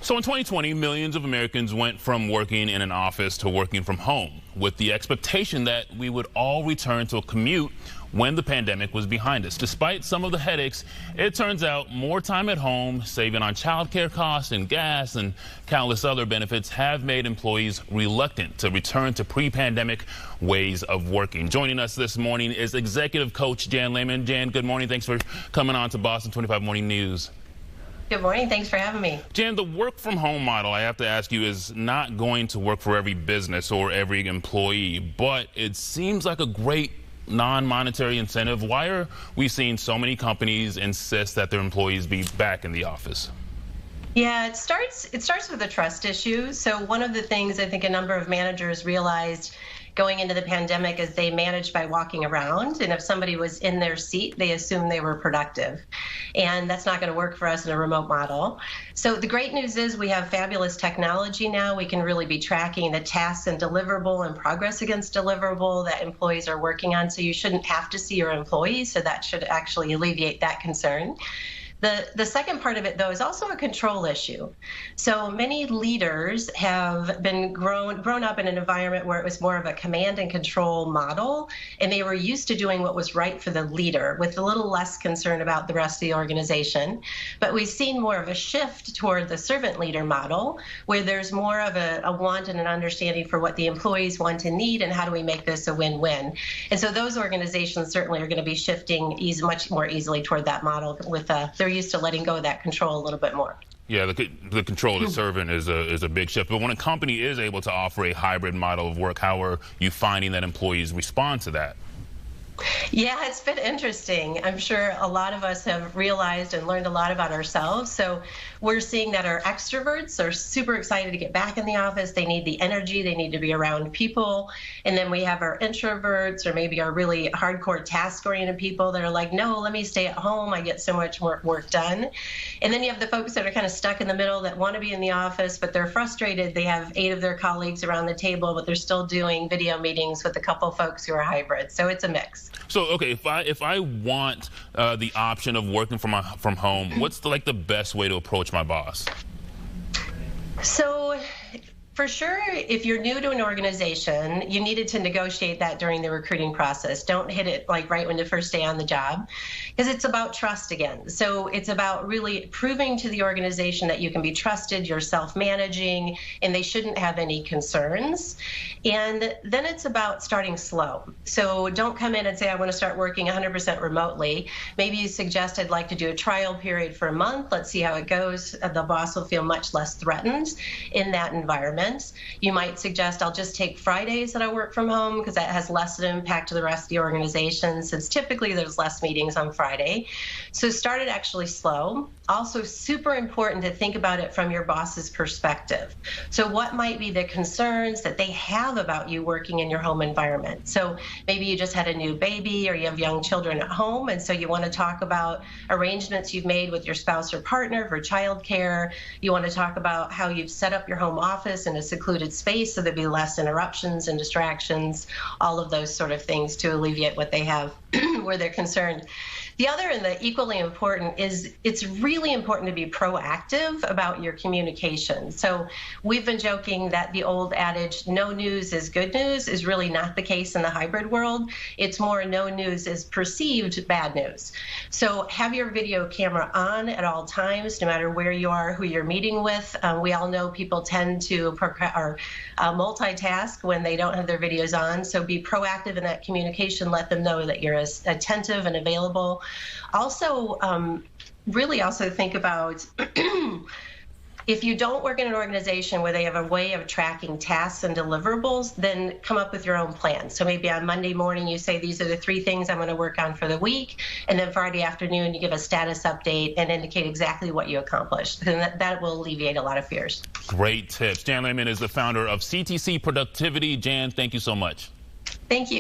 So in 2020, millions of Americans went from working in an office to working from home with the expectation that we would all return to a commute when the pandemic was behind us. Despite some of the headaches, it turns out more time at home, saving on childcare costs and gas and countless other benefits have made employees reluctant to return to pre-pandemic ways of working. Joining us this morning is executive coach Jan Lehman. Jan, good morning. Thanks for coming on to Boston 25 Morning News. Good morning. Thanks for having me. Jan, the work from home model, I have to ask you, is not going to work for every business or every employee, but it seems like a great non-monetary incentive. Why are we seeing so many companies insist that their employees be back in the office? Yeah, it starts with a trust issue. So one of the things I think a number of managers realized going into the pandemic is they managed by walking around, and if somebody was in their seat, they assumed they were productive. And that's not going to work for us in a remote model. So the great news is we have fabulous technology now. We can really be tracking the tasks and deliverable and progress against deliverable that employees are working on. So you shouldn't have to see your employees. So that should actually alleviate that concern. The second part of it, though, is also a control issue. So many leaders have been grown up in an environment where it was more of a command and control model, and they were used to doing what was right for the leader with a little less concern about the rest of the organization. But we've seen more of a shift toward the servant leader model, where there's more of a want and an understanding for what the employees want and need, and how do we make this a win-win. And so those organizations certainly are going to be shifting much more easily toward that model with they're used to letting go of that control a little bit more. Yeah, the control of the servant is a big shift. But when a company is able to offer a hybrid model of work, how are you finding that employees respond to that? Yeah, it's been interesting. I'm sure a lot of us have realized and learned a lot about ourselves. So we're seeing that our extroverts are super excited to get back in the office. They need the energy. They need to be around people. And then we have our introverts, or maybe our really hardcore task-oriented people that are like, no, let me stay at home. I get so much more work done. And then you have the folks that are kind of stuck in the middle that want to be in the office, but they're frustrated. They have 8 of their colleagues around the table, but they're still doing video meetings with a couple folks who are hybrid. So it's a mix. So, okay, if I want the option of working from home, what's the best way to approach my boss? So, for sure, if you're new to an organization, you needed to negotiate that during the recruiting process. Don't hit it right when you first day on the job, because it's about trust again. So it's about really proving to the organization that you can be trusted, you're self-managing, and they shouldn't have any concerns. And then it's about starting slow. So don't come in and say, I want to start working 100% remotely. Maybe you suggest, I'd like to do a trial period for a month. Let's see how it goes. The boss will feel much less threatened in that environment. You might suggest, I'll just take Fridays that I work from home because that has less of an impact to the rest of the organization, since typically there's less meetings on Friday. So start it actually slow. Also super important to think about it from your boss's perspective. So what might be the concerns that they have about you working in your home environment? So maybe you just had a new baby, or you have young children at home, and so you want to talk about arrangements you've made with your spouse or partner for childcare. You want to talk about how you've set up your home office in a secluded space so there'd be less interruptions and distractions, all of those sort of things to alleviate what they have where they're concerned. The other, and the equally important, is it's really important to be proactive about your communication. So we've been joking that the old adage, no news is good news, is really not the case in the hybrid world. It's more no news is perceived bad news. So have your video camera on at all times, no matter where you are, who you're meeting with. We all know people tend to multitask when they don't have their videos on. So be proactive in that communication. Let them know that you're as attentive and available. Also, really also think about if you don't work in an organization where they have a way of tracking tasks and deliverables, then come up with your own plan. So maybe on Monday morning you say, these are the 3 things I'm going to work on for the week, and then Friday afternoon you give a status update and indicate exactly what you accomplished. And that will alleviate a lot of fears. Great tips. Jan Lehman is the founder of CTC Productivity. Jan, thank you so much. Thank you.